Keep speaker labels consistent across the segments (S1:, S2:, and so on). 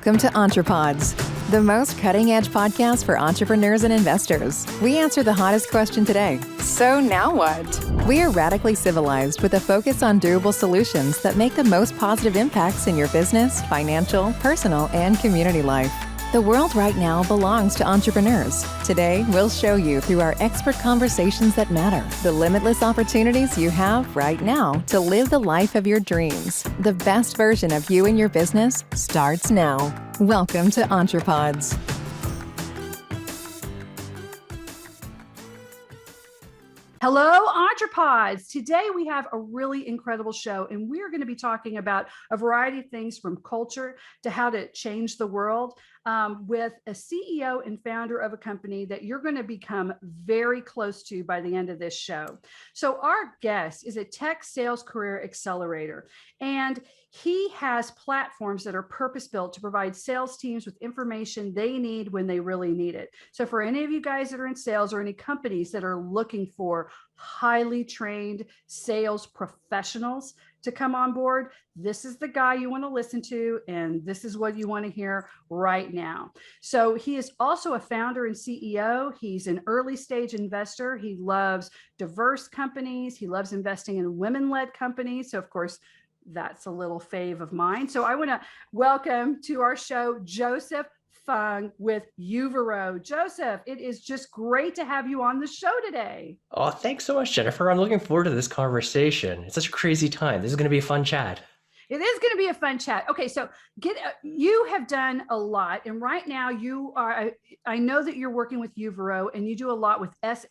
S1: Welcome to Entrepods, the most cutting-edge podcast for entrepreneurs and investors. We answer the hottest question today. So now what? We are radically civilized with a focus on durable solutions that make the most positive impacts in your business, financial, personal, and community life. The world right now belongs to entrepreneurs. Today, we'll show you through our expert conversations that matter, the limitless opportunities you have right now to live the life of your dreams. The best version of you and your business starts now. Welcome to Entrepods.
S2: Hello, Entrepods. Today we have a really incredible show, and we're going to be talking about a variety of things from culture to how to change the world with a CEO and founder of a company that you're going to become very close to by the end of this show. So our guest is a tech sales career accelerator, and he has platforms that are purpose-built to provide sales teams with information they need when they really need it. So for any of you guys that are in sales or any companies that are looking for highly trained sales professionals to come on board, this is the guy you want to listen to, and this is what you want to hear right now. So he is also a founder and CEO. He's an early stage investor. He loves diverse companies. He loves investing in women-led companies. So of course, that's a little fave of mine. So I want to welcome to our show, Joseph Fung with Uvaro. Joseph, it is just great to have you on the show today.
S3: Oh, thanks so much, Jennifer. I'm looking forward to this conversation. It's such a crazy time. This is going to be a fun chat.
S2: It is going to be a fun chat. Okay, so you have done a lot, and right now you are, I know that you're working with Uvaro, and you do a lot with SaaS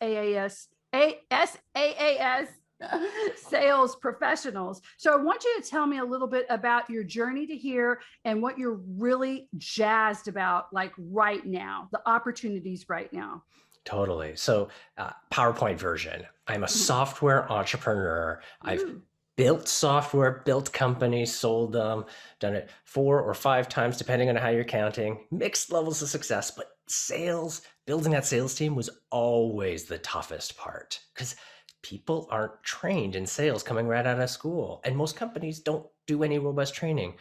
S2: sales professionals. So I want you to tell me a little bit about your journey to here and what you're really jazzed about, like right now, the opportunities right now.
S3: Totally. So PowerPoint version. I'm a software entrepreneur. I've built software, built companies, sold them, done it 4 or 5 times, depending on how you're counting, mixed levels of success. But sales, building that sales team was always the toughest part because people aren't trained in sales coming right out of school. And most companies don't do any robust training.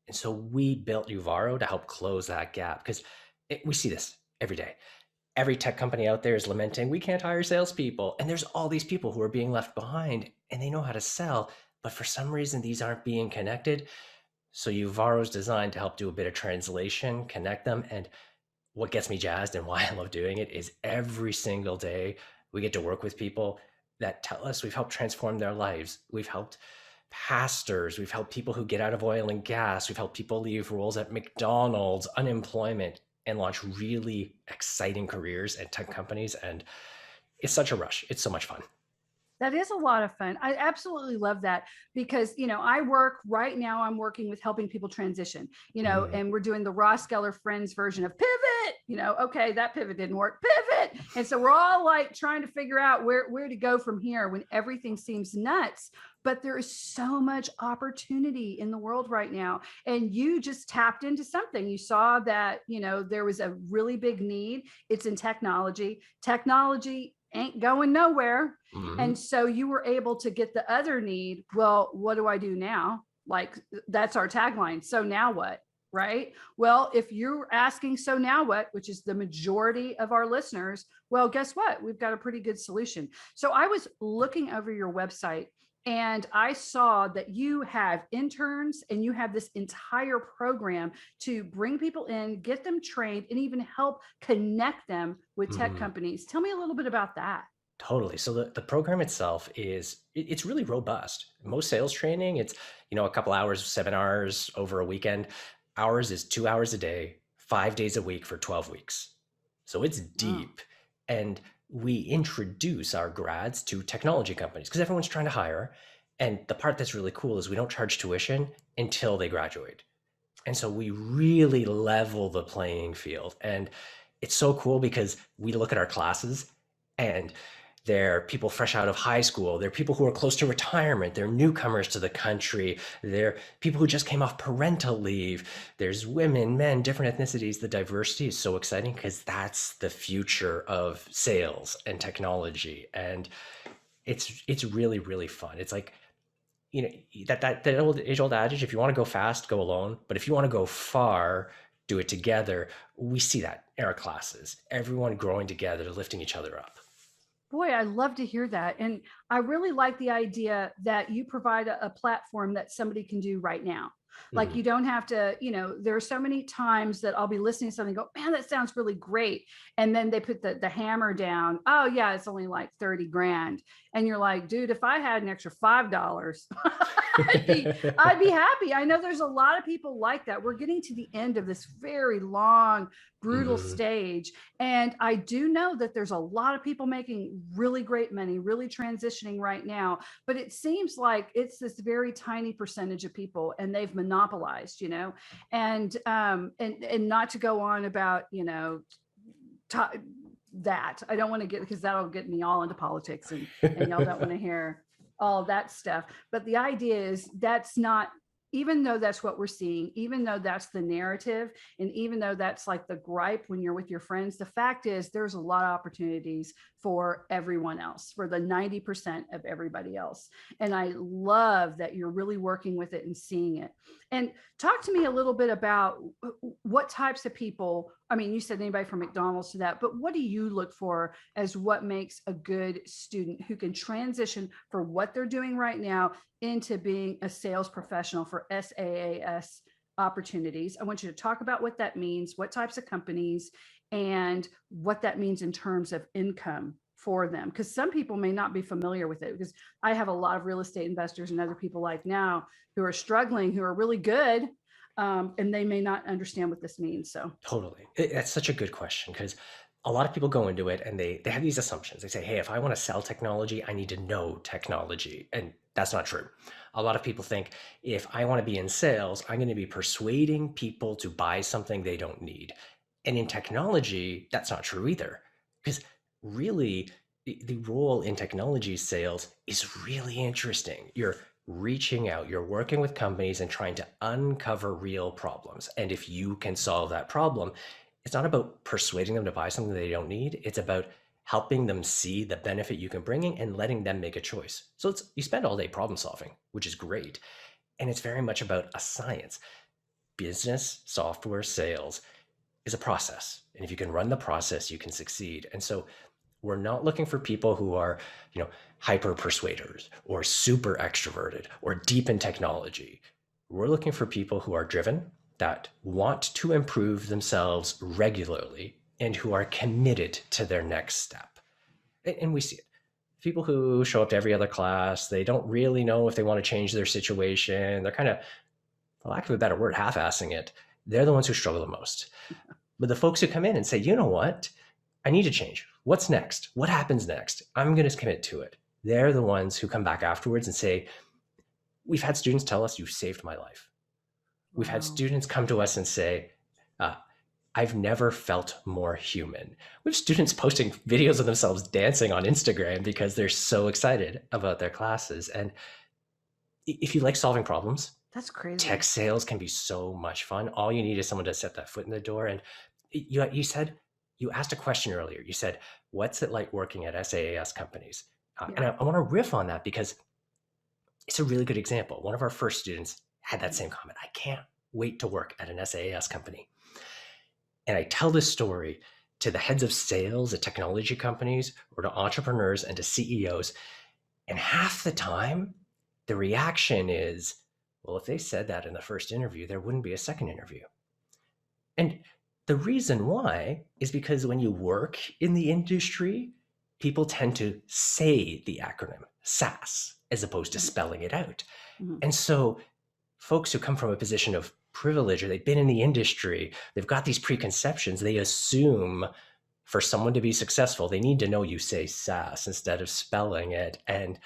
S3: And so we built Uvaro to help close that gap because we see this every day. Every tech company out there is lamenting, we can't hire salespeople. And there's all these people who are being left behind and they know how to sell, but for some reason, these aren't being connected. So Uvaro is designed to help do a bit of translation, connect them. And what gets me jazzed and why I love doing it is every single day we get to work with people that tell us we've helped transform their lives. We've helped pastors. We've helped people who get out of oil and gas. We've helped people leave roles at McDonald's, unemployment, and launch really exciting careers at tech companies. And it's such a rush. It's so much fun.
S2: That is a lot of fun. I absolutely love that because, I work right now, I'm working with helping people transition, and we're doing the Ross Geller Friends version of pivot, okay, that pivot didn't work, pivot. And so we're all like trying to figure out where to go from here when everything seems nuts, but there is so much opportunity in the world right now. And you just tapped into something. You saw that, there was a really big need. It's in technology. Technology ain't going nowhere. And so you were able to get the other need. Well, what do I do now? Like, that's our tagline. So now what? Right? Well, if you're asking, so now what, which is the majority of our listeners, well, guess what? We've got a pretty good solution. So I was looking over your website and I saw that you have interns and you have this entire program to bring people in, get them trained, and even help connect them with tech companies. Tell me a little bit about that.
S3: Totally. So the program itself it's really robust. Most sales training, it's, a couple hours, seminars over a weekend. Ours is 2 hours a day, 5 days a week for 12 weeks. So it's deep. And we introduce our grads to technology companies because everyone's trying to hire. And the part that's really cool is we don't charge tuition until they graduate. And so we really level the playing field. And it's so cool because we look at our classes and they're people fresh out of high school. They're people who are close to retirement. They're newcomers to the country. They're people who just came off parental leave. There's women, men, different ethnicities. The diversity is so exciting because that's the future of sales and technology. And it's really, really fun. It's like, that old age-old adage, if you want to go fast, go alone. But if you want to go far, do it together. We see that in our classes, everyone growing together, lifting each other up.
S2: Boy, I love to hear that. And I really like the idea that you provide a platform that somebody can do right now. Like you don't have to, there are so many times that I'll be listening to something and go, man, that sounds really great. And then they put the hammer down. Oh yeah, it's only like 30 grand. And you're like, dude, if I had an extra $5, I'd be happy. I know there's a lot of people like that. We're getting to the end of this very long, brutal stage. And I do know that there's a lot of people making really great money, really transitioning right now. But it seems like it's this very tiny percentage of people, and they've monopolized, and not to go on about, that I don't want to get, because that'll get me all into politics, and y'all don't want to hear all of that stuff. But the idea is that's not, even though that's what we're seeing, even though that's the narrative, and even though that's like the gripe when you're with your friends, the fact is there's a lot of opportunities for everyone else, for the 90% of everybody else. And I love that you're really working with it and seeing it. And talk to me a little bit about what types of people, I mean, you said anybody from McDonald's to that, but what do you look for as what makes a good student who can transition for what they're doing right now into being a sales professional for SaaS opportunities? I want you to talk about what that means, what types of companies, and what that means in terms of income for them. Because some people may not be familiar with it, because I have a lot of real estate investors and other people like now who are struggling, who are really good, and they may not understand what this means. So
S3: Totally. That's such a good question, because a lot of people go into it and they have these assumptions. They say, hey, if I want to sell technology, I need to know technology. And that's not true. A lot of people think, if I want to be in sales, I'm going to be persuading people to buy something they don't need. And in technology, that's not true either. Because really, the role in technology sales is really interesting. You're reaching out, you're working with companies and trying to uncover real problems. And if you can solve that problem, it's not about persuading them to buy something they don't need. It's about helping them see the benefit you can bring in and letting them make a choice. So you spend all day problem solving, which is great. And it's very much about a science. Business, software, sales is a process. And if you can run the process, you can succeed. And so we're not looking for people who are, hyper persuaders or super extroverted or deep in technology. We're looking for people who are driven, that want to improve themselves regularly, and who are committed to their next step. And we see it. People who show up to every other class, they don't really know if they want to change their situation. They're kind of, for lack of a better word, half-assing it. They're the ones who struggle the most. But the folks who come in and say, you know what? I need to change. What's next? What happens next? I'm going to commit to it. They're the ones who come back afterwards and say, we've had students tell us, you saved my life. We've had students come to us and say, I've never felt more human. We have students posting videos of themselves dancing on Instagram because they're so excited about their classes. And if you like solving problems,
S2: that's crazy.
S3: Tech sales can be so much fun. All you need is someone to set that foot in the door. And you asked a question earlier. You said, what's it like working at SaaS companies? And I want to riff on that because it's a really good example. One of our first students had that same comment. I can't wait to work at an SaaS company. And I tell this story to the heads of sales at technology companies or to entrepreneurs and to CEOs. And half the time, the reaction is, well, if they said that in the first interview, there wouldn't be a second interview. And the reason why is because when you work in the industry, people tend to say the acronym SaaS as opposed to spelling it out. Mm-hmm. And so folks who come from a position of privilege, or they've been in the industry, they've got these preconceptions. They assume for someone to be successful, they need to know you say SaaS instead of spelling it. And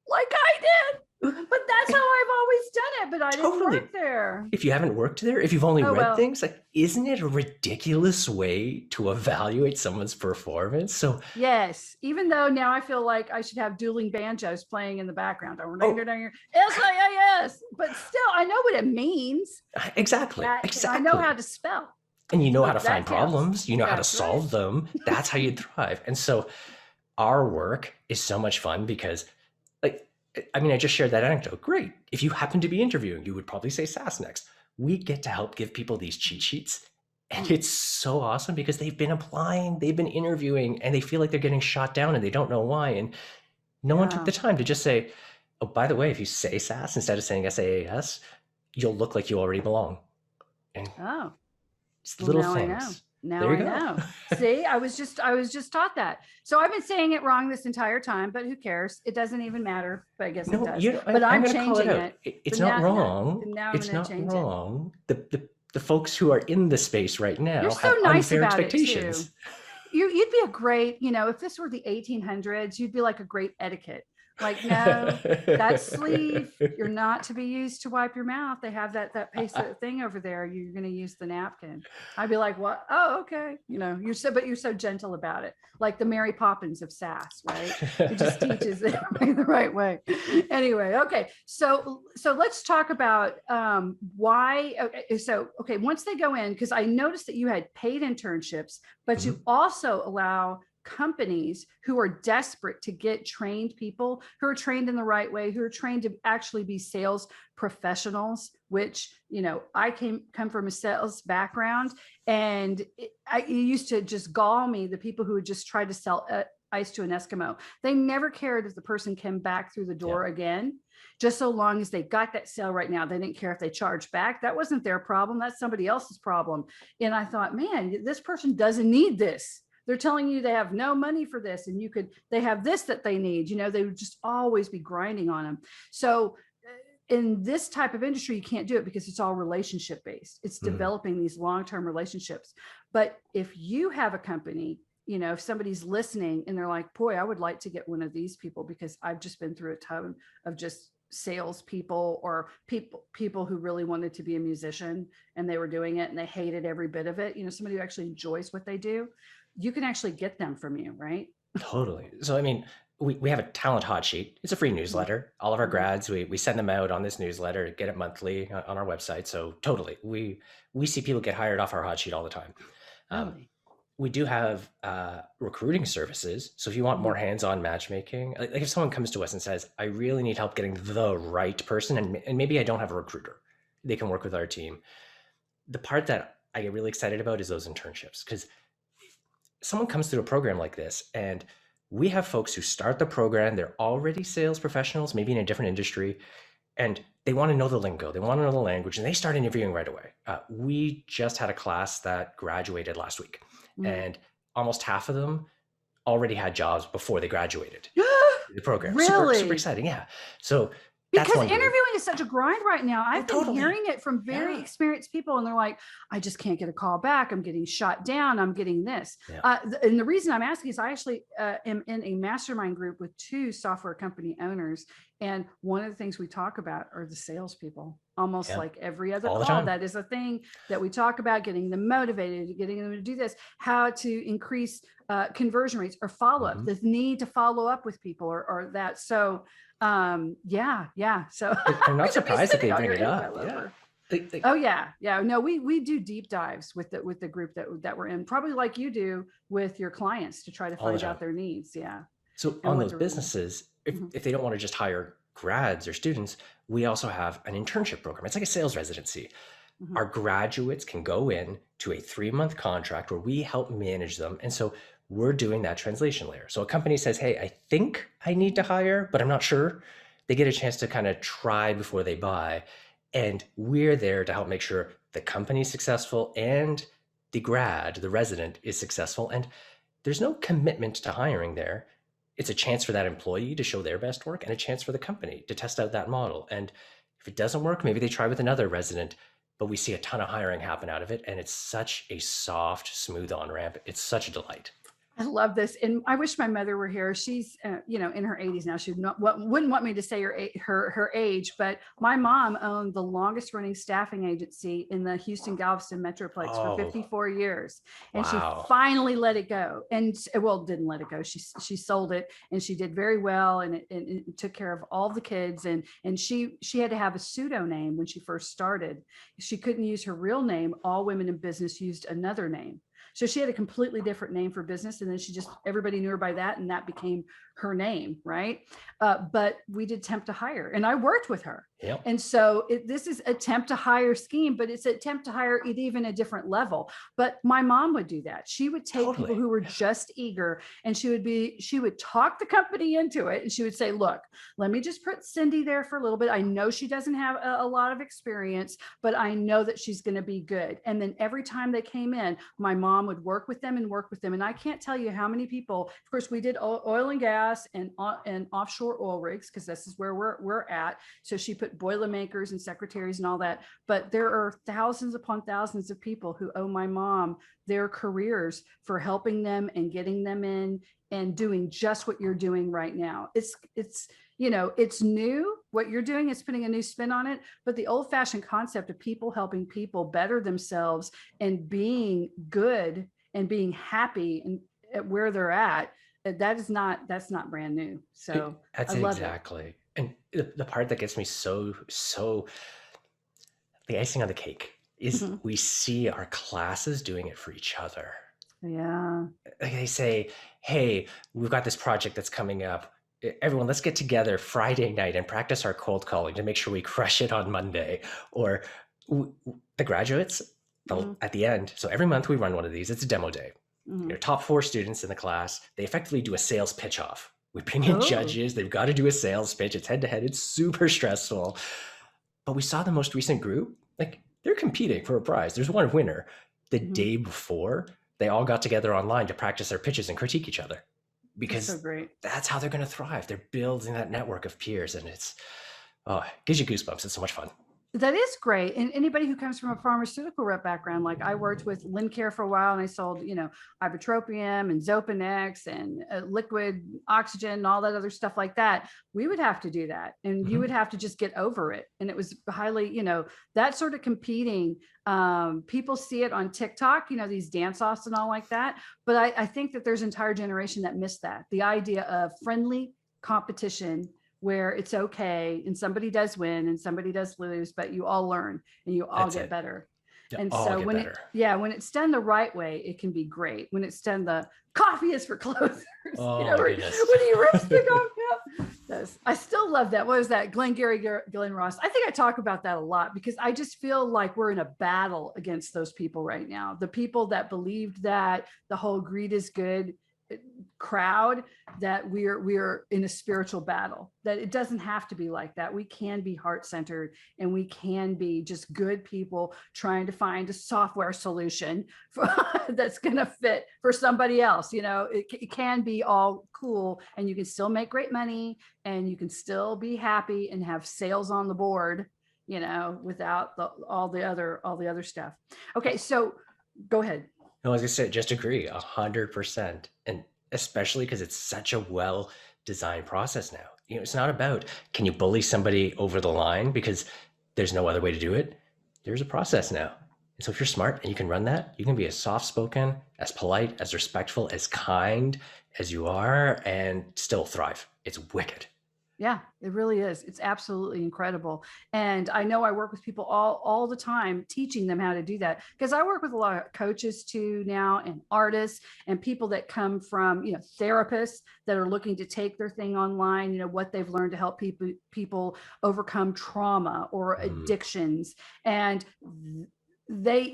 S2: like I did, but that's how I've always done it. But I didn't work there.
S3: If you haven't worked there, if you've only read things, like, isn't it a ridiculous way to evaluate someone's performance? So
S2: yes, even though now I feel like I should have dueling banjos playing in the background. SaaS, but still, I know what it means.
S3: Exactly.
S2: I know how to spell.
S3: And you know how to find problems. You know how to solve them. That's how you thrive. And so our work is so much fun because, I just shared that anecdote. Great. If you happen to be interviewing, you would probably say SaaS next. We get to help give people these cheat sheets And it's so awesome because they've been applying, they've been interviewing, and they feel like they're getting shot down and they don't know why. And no one took
S2: Yeah.
S3: the time to just say, oh, by the way, if you say SaaS instead of saying SaaS, you'll look like you already belong. And
S2: Oh,
S3: it's
S2: well,
S3: little
S2: now I know.
S3: things.
S2: Now
S3: There you
S2: I
S3: go.
S2: know. See, I was just taught that. So I've been saying it wrong this entire time, but who cares? It doesn't even matter, but I guess it
S3: No,
S2: does.
S3: you know,
S2: But
S3: I'm
S2: I'm
S3: going to call it
S2: changing
S3: out.
S2: it.
S3: It's
S2: So
S3: not
S2: now, yeah.
S3: wrong.
S2: So now I'm
S3: It's
S2: going to
S3: not
S2: change it.
S3: wrong. The folks who are in the space right now
S2: You're so
S3: have
S2: nice
S3: unfair
S2: about it too.
S3: expectations.
S2: You'd be a great, if this were the 1800s, you'd be like a great etiquette. Like, no, that sleeve, you're not to be used to wipe your mouth. They have that piece of thing over there. You're going to use the napkin. I'd be like, what? Oh, okay. But you're so gentle about it. Like the Mary Poppins of SaaS, right? It just teaches them the right way. Anyway, okay. So let's talk about why. Okay. Once they go in, because I noticed that you had paid internships, but you also allow companies who are desperate to get trained people who are trained in the right way, who are trained to actually be sales professionals, which, I come from a sales background, and it used to just gall me, the people who would just try to sell ice to an Eskimo. They never cared if the person came back through the door again, just so long as they got that sale right now. They didn't care if they charged back. That wasn't their problem. That's somebody else's problem. And I thought, man, this person doesn't need this. They're telling you they have no money for this, and they have this that they need. They would just always be grinding on them. So in this type of industry, you can't do it because it's all relationship based. It's developing these long-term relationships. But if you have a company, if somebody's listening and they're like, boy, I would like to get one of these people, because I've just been through a ton of just salespeople or people who really wanted to be a musician and they were doing it and they hated every bit of it. Somebody who actually enjoys what they do, you can actually get them from you, right?
S3: Totally. So, I mean, we have a talent hot sheet. It's a free newsletter. All of our grads, we send them out on this newsletter, get it monthly on our website. So totally, we see people get hired off our hot sheet all the time.
S2: Really?
S3: We do have recruiting services. So if you want more hands-on matchmaking, like if someone comes to us and says, I really need help getting the right person, and maybe I don't have a recruiter, they can work with our team. The part that I get really excited about is those internships, because someone comes through a program like this, and we have folks who start the program, they're already sales professionals, maybe in a different industry, and they want to know the lingo, they want to know the language, and they start interviewing right away. We just had a class that graduated last week, and almost half of them already had jobs before they graduated the program.
S2: Really?
S3: Super exciting. Yeah. So
S2: because interviewing is such a grind right now. I've been hearing it from very experienced people, and they're like, I just can't get a call back. I'm getting shot down. I'm getting this. And the reason I'm asking is I actually am in a mastermind group with 2 software company owners. And one of the things we talk about are the salespeople. Almost like every other call, that is a thing that we talk about, getting them motivated, getting them to do this, how to increase conversion rates or follow-up, the need to follow up with people or that. So so
S3: I'm not surprised that they bring it up.
S2: No, we do deep dives with the group that we're in, probably like you do with your clients, to try to find out their needs.
S3: So on those businesses, if they don't want to just hire grads or students, we also have an internship program. It's like a sales residency. Our graduates can go in to a 3-month contract where we help manage them. And so we're doing that translation layer. So a company says, hey, I think I need to hire, but I'm not sure. They get a chance to kind of try before they buy. And we're there to help make sure the company's successful and the grad, the resident, is successful. And there's no commitment to hiring there. It's a chance for that employee to show their best work and a chance for the company to test out that model. And if it doesn't work, maybe they try with another resident, but we see a ton of hiring happen out of it. And it's such a soft, smooth on-ramp. It's such a delight.
S2: I love this. And I wish my mother were here. She's, in her 80s now. She wouldn't want me to say her age, but my mom owned the longest running staffing agency in the Houston Galveston Metroplex for 54 years. And she finally let it go. And didn't let it go. She sold it, and she did very well. And it took care of all the kids. And she had to have a pseudonym when she first started. She couldn't use her real name. All women in business used another name. So she had a completely different name for business. And then everybody knew her by that. And that became her name. Right. But we did temp to hire and I worked with her.
S3: Yep.
S2: And so this is a temp to hire scheme, but it's a temp to hire at even a different level. But my mom would do that. She would take people who were just eager and she would talk the company into it. And she would say, look, let me just put Cindy there for a little bit. I know she doesn't have a lot of experience, but I know that she's going to be good. And then every time they came in, my mom would work with them. And I can't tell you how many people, of course, we did oil and gas and offshore oil rigs, because this is where we're at. So she put Boilermakers and secretaries and all that. But there are thousands upon thousands of people who owe my mom their careers for helping them and getting them in and doing just what you're doing right now. It's new. What you're doing is putting a new spin on it, but the old-fashioned concept of people helping people better themselves and being good and being happy and at where they're at, that's not brand new. So
S3: that's
S2: I love
S3: exactly.
S2: it.
S3: And the part that gets me so the icing on the cake is we see our classes doing it for each other.
S2: Yeah.
S3: Like they say, hey, we've got this project that's coming up. Everyone, let's get together Friday night and practice our cold calling to make sure we crush it on Monday. Or the graduates at the end. So every month we run one of these. It's a demo day. Top 4 students in the class, they effectively do a sales pitch off. We bring in judges. They've got to do a sales pitch. It's head to head. It's super stressful. But we saw the most recent group, like they're competing for a prize. There's one winner. The day before, they all got together online to practice their pitches and critique each other, because
S2: so great.
S3: That's how they're going to thrive. They're building that network of peers, and it gives you goosebumps. It's so much fun.
S2: That is great. And anybody who comes from a pharmaceutical rep background, like I worked with Lincare for a while and I sold, ibupropium and Zopanex and liquid oxygen and all that other stuff like that. We would have to do that. And you would have to just get over it. And it was highly, that sort of competing. People see it on TikTok, these dance offs and all like that. But I think that there's an entire generation that missed that. The idea of friendly competition where it's okay and somebody does win and somebody does lose, but you all learn and you all get better. And so when it's done the right way, it can be great. When it's done the coffee is for closers, when he rips the coffee up. I still love that. What was that? Glenn Ross. I think I talk about that a lot because I just feel like we're in a battle against those people right now. The people that believed that the whole greed is good crowd, that we're in a spiritual battle, that it doesn't have to be like that. We can be heart-centered and we can be just good people trying to find a software solution that's going to fit for somebody else. It can be all cool and you can still make great money and you can still be happy and have sales on the board, without all the other stuff. Okay. So go ahead.
S3: No, I was going to say, just agree 100%. And especially because it's such a well-designed process now. It's not about, can you bully somebody over the line because there's no other way to do it? There's a process now. And so if you're smart and you can run that, you can be as soft-spoken, as polite, as respectful, as kind as you are and still thrive. It's wicked.
S2: Yeah, it really is. It's absolutely incredible. And I know I work with people all the time, teaching them how to do that, because I work with a lot of coaches too now and artists and people that come from, therapists that are looking to take their thing online, what they've learned to help people overcome trauma or addictions. And they,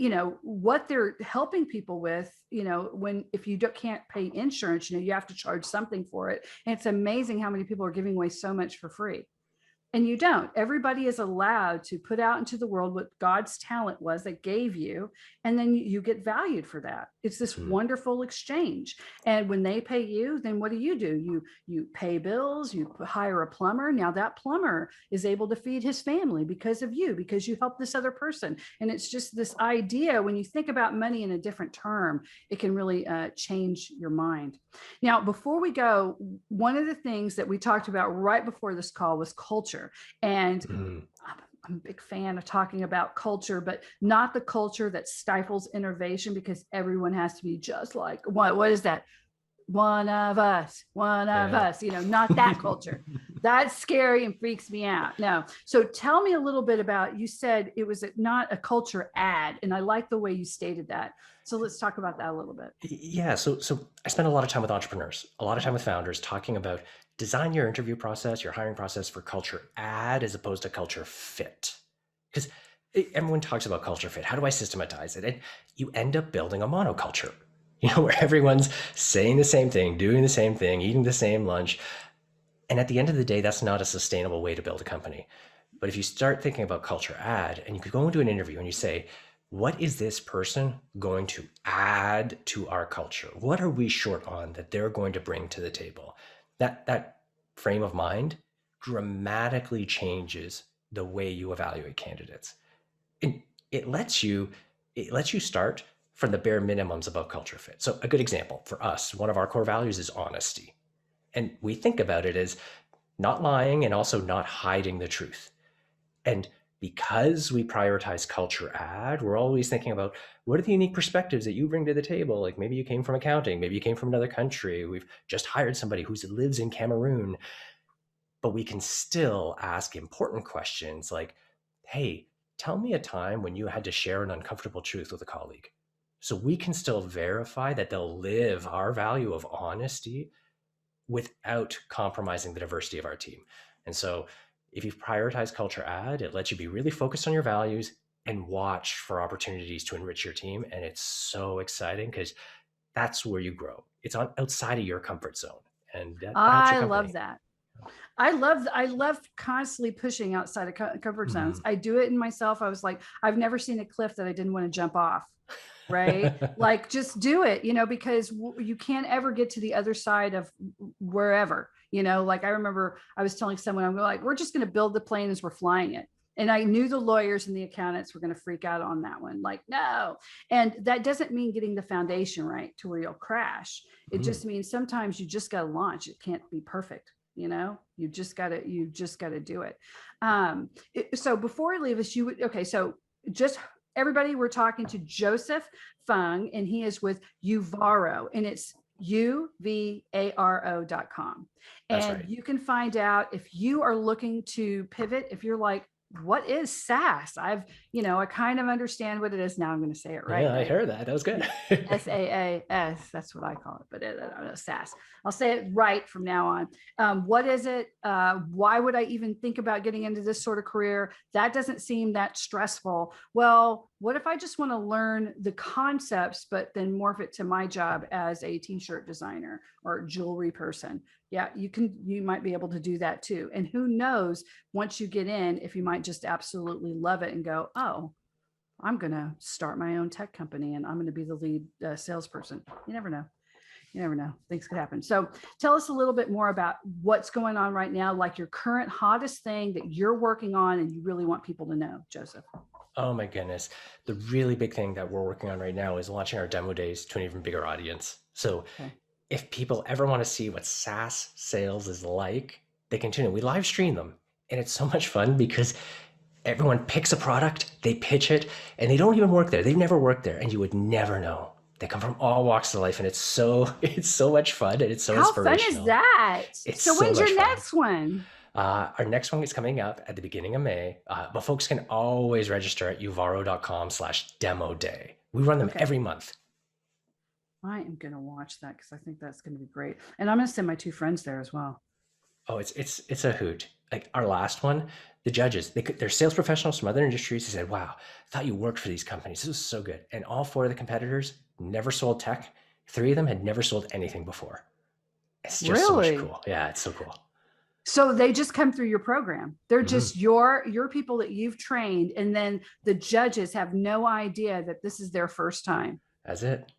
S2: what they're helping people with, if you can't pay insurance, you have to charge something for it. And it's amazing how many people are giving away so much for free. And you don't. Everybody is allowed to put out into the world what God's talent was that gave you, and then you get valued for that. It's this wonderful exchange. And when they pay you, then what do? You pay bills, you hire a plumber. Now that plumber is able to feed his family because of you, because you helped this other person. And it's just this idea, when you think about money in a different term, it can really change your mind. Now, before we go, one of the things that we talked about right before this call was culture. And I'm a big fan of talking about culture, but not the culture that stifles innovation, because everyone has to be just like, what is that? one of us, not that culture. That's scary and freaks me out. No. So tell me a little bit about, you said it was not a culture ad, and I like the way you stated that. So let's talk about that a little bit.
S3: Yeah, so I spend a lot of time with entrepreneurs, a lot of time with founders talking about design your interview process, your hiring process for culture add as opposed to culture fit. Because everyone talks about culture fit. How do I systematize it? And you end up building a monoculture, where everyone's saying the same thing, doing the same thing, eating the same lunch. And at the end of the day, that's not a sustainable way to build a company. But if you start thinking about culture add, and you could go into an interview and you say, what is this person going to add to our culture? What are we short on that they're going to bring to the table? That frame of mind dramatically changes the way you evaluate candidates. And it lets you start from the bare minimums about culture fit. So a good example for us, one of our core values is honesty. And we think about it as not lying and also not hiding the truth. And because we prioritize culture add, we're always thinking about what are the unique perspectives that you bring to the table? Like maybe you came from accounting, maybe you came from another country. We've just hired somebody who lives in Cameroon. But we can still ask important questions like, hey, tell me a time when you had to share an uncomfortable truth with a colleague. So we can still verify that they'll live our value of honesty without compromising the diversity of our team. And so if you prioritize culture add, it lets you be really focused on your values and watch for opportunities to enrich your team. And it's so exciting because that's where you grow. It's outside of your comfort zone. And
S2: I love that. I love constantly pushing outside of comfort zones. I do it in myself. I was like, I've never seen a cliff that I didn't want to jump off. Right? Like just do it, because you can't ever get to the other side of wherever, like I remember I was telling someone, I'm like, we're just going to build the plane as we're flying it. And I knew the lawyers and the accountants were going to freak out on that one. Like, no. And that doesn't mean getting the foundation right to where you'll crash. It just means sometimes you just got to launch. It can't be perfect. You just got to do it. So before I leave us, so just everybody, we're talking to Joseph Fung, and he is with Uvaro, and it's uvaro.com. And you can find out if you are looking to pivot, if you're like, what is SaaS? I kind of understand what it is. Now I'm going to say it right.
S3: Yeah, I heard that. That was good.
S2: SaaS. That's what I call it, but SaaS. I'll say it right from now on. What is it? Why would I even think about getting into this sort of career? That doesn't seem that stressful. Well, what if I just want to learn the concepts, but then morph it to my job as a t-shirt designer or jewelry person? Yeah, you might be able to do that too. And who knows, once you get in, if you might just absolutely love it and go, oh, I'm going to start my own tech company and I'm going to be the lead salesperson. You never know. Things could happen. So tell us a little bit more about what's going on right now, like your current hottest thing that you're working on and you really want people to know, Joseph.
S3: Oh my goodness. The really big thing that we're working on right now is launching our demo days to an even bigger audience. So if people ever want to see what SaaS sales is like, they can tune in. We live stream them. And it's so much fun because everyone picks a product, they pitch it, and they don't even work there. They've never worked there, and you would never know. They come from all walks of life, and it's so much fun, and it's so inspirational.
S2: How fun is that? So when's your next one?
S3: Our next one is coming up at the beginning of May, but folks can always register at uvaro.com/demo day. We run them every month.
S2: I am going to watch that because I think that's going to be great. And I'm going to send my two friends there as well.
S3: Oh, it's a hoot. Like our last one, the judges, they're sales professionals from other industries. They said, wow, I thought you worked for these companies. This was so good. And all four of the competitors never sold tech. 3 of them had never sold anything before. It's just so much cool. Yeah, it's so cool.
S2: So they just come through your program. They're just your people that you've trained. And then the judges have no idea that this is their first time.
S3: That's it.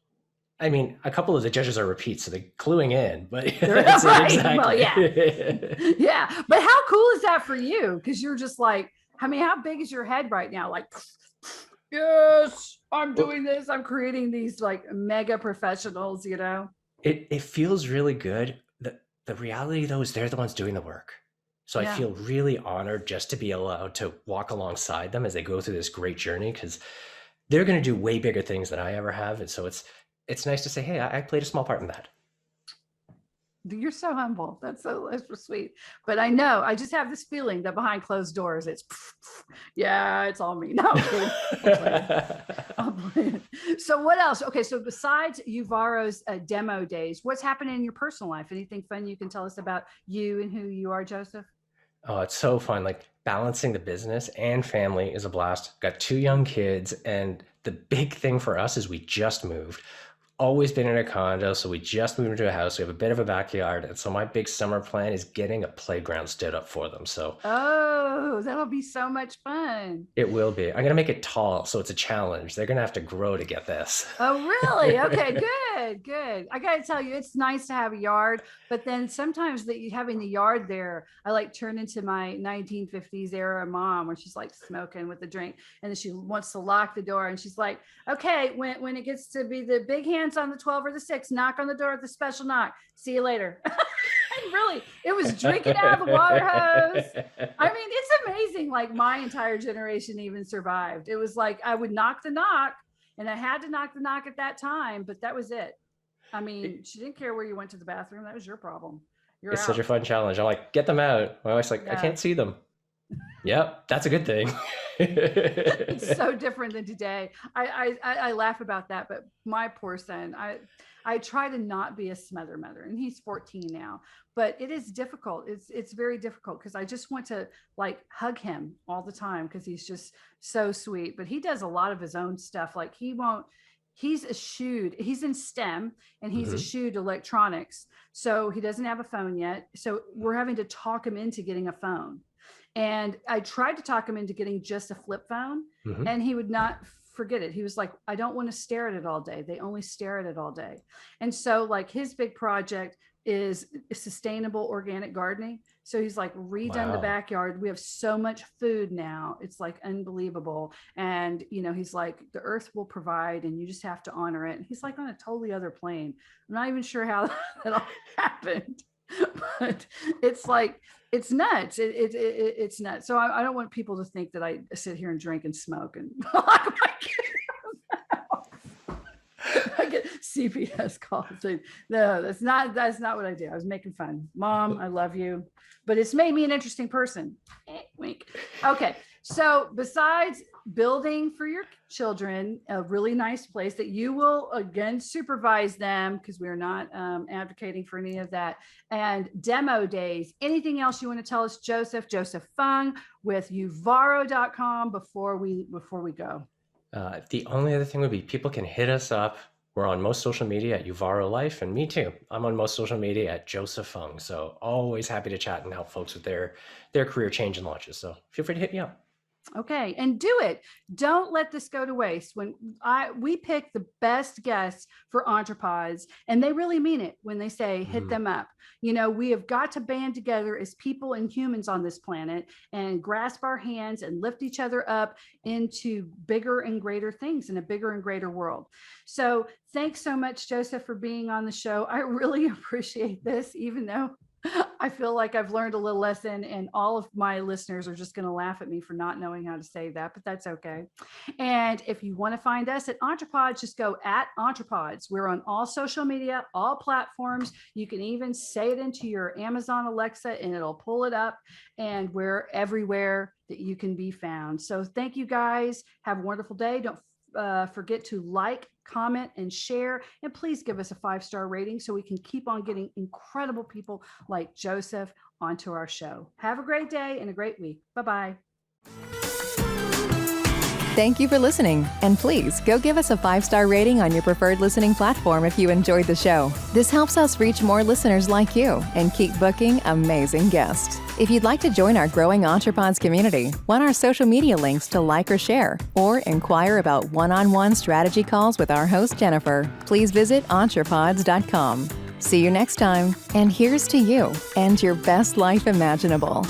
S3: I mean, a couple of the judges are repeats, so they're cluing in, but
S2: that's right. Exactly. Well, yeah. Yeah. But how cool is that for you? Because you're just like, I mean, how big is your head right now? Like, yes, I'm doing this. I'm creating these like mega professionals,
S3: It feels really good. The reality though is they're the ones doing the work. So I feel really honored just to be allowed to walk alongside them as they go through this great journey, because they're going to do way bigger things than I ever have. And so it's nice to say, hey, I played a small part in that.
S2: You're so humble. That's so sweet. But I know, I just have this feeling that behind closed doors, it's, yeah, it's all me. No, I'm kidding. I'm playing. So what else? Okay, so besides Uvaro's demo days, what's happening in your personal life? Anything fun you can tell us about you and who you are, Joseph?
S3: Oh, it's so fun. Like balancing the business and family is a blast. Got two young kids, and the big thing for us is we just moved. Always been in a condo, so we just moved into a house. We have a bit of a backyard, and so my big summer plan is getting a playground stood up for them. So
S2: Oh, that'll be so much fun.
S3: it will be. I'm gonna make it tall, so it's a challenge. They're gonna have to grow to get this.
S2: Oh, really? Okay, good, good. I got to tell you, it's nice to have a yard, but then sometimes having the yard there, I like turn into my 1950s era mom where she's like smoking with a drink, and then she wants to lock the door, and she's like, okay, when it gets to be the big hands on the 12 or the 6, knock on the door with the special knock. See you later. And really, it was drinking out of the water hose. I mean, it's amazing. Like my entire generation even survived. It was like I would knock the knock, and I had to knock the knock at that time, but that was it. I mean, she didn't care where you went to the bathroom. That was your problem. You're
S3: It's
S2: out.
S3: such a fun challenge. I'm like, get them out. My wife's like, I
S2: Yeah.
S3: can't see them. Yep, that's a good thing.
S2: It's so different than today. I laugh about that, but my poor son, I try to not be a smother mother, and he's 14 now, but it is difficult. It's very difficult because I just want to like hug him all the time because he's just so sweet, but he does a lot of his own stuff. Like he's eschewed, he's in STEM and he's eschewed electronics. So he doesn't have a phone yet. So we're having to talk him into getting a phone. And I tried to talk him into getting just a flip phone, and he would not forget it. He was like, I don't want to stare at it all day. They only stare at it all day. And so like his big project is sustainable organic gardening. So he's like redone the backyard. We have so much food now. It's like unbelievable. And, he's like, the earth will provide and you just have to honor it. And he's like on a totally other plane. I'm not even sure how that all happened, but it's like, it's nuts. It's nuts. So I don't want people to think that I sit here and drink and smoke and I get CPS calls. No, that's not what I do. I was making fun. Mom, I love you, but it's made me an interesting person. Wink. Okay. So besides building for your children a really nice place that you will again supervise them, because we're not advocating for any of that, and demo days, anything else you want to tell us, Joseph Fung with uvaro.com before we go?
S3: The only other thing would be people can hit us up. We're on most social media at Uvaro Life, and me too. I'm on most social media at Joseph Fung. So always happy to chat and help folks with their career change and launches. So feel free to hit me up.
S2: Okay. And do it. Don't let this go to waste. When we pick the best guests for Entrepods, and they really mean it when they say, hit them up. We have got to band together as people and humans on this planet and grasp our hands and lift each other up into bigger and greater things in a bigger and greater world. So thanks so much, Joseph, for being on the show. I really appreciate this, even though I feel like I've learned a little lesson, and all of my listeners are just going to laugh at me for not knowing how to say that, but that's okay. And if you want to find us at Entrepods, just go at Entrepods. We're on all social media, all platforms. You can even say it into your Amazon Alexa and it'll pull it up, and we're everywhere that you can be found. So thank you guys. Have a wonderful day. Don't forget to like, comment, and share. And please give us a 5-star rating so we can keep on getting incredible people like Joseph onto our show. Have a great day and a great week. Bye-bye.
S1: Thank you for listening, and please go give us a 5-star rating on your preferred listening platform if you enjoyed the show. This helps us reach more listeners like you and keep booking amazing guests. If you'd like to join our growing Entrepods community, want our social media links to like or share, or inquire about one-on-one strategy calls with our host Jennifer, please visit Entrepods.com. See you next time, and here's to you and your best life imaginable.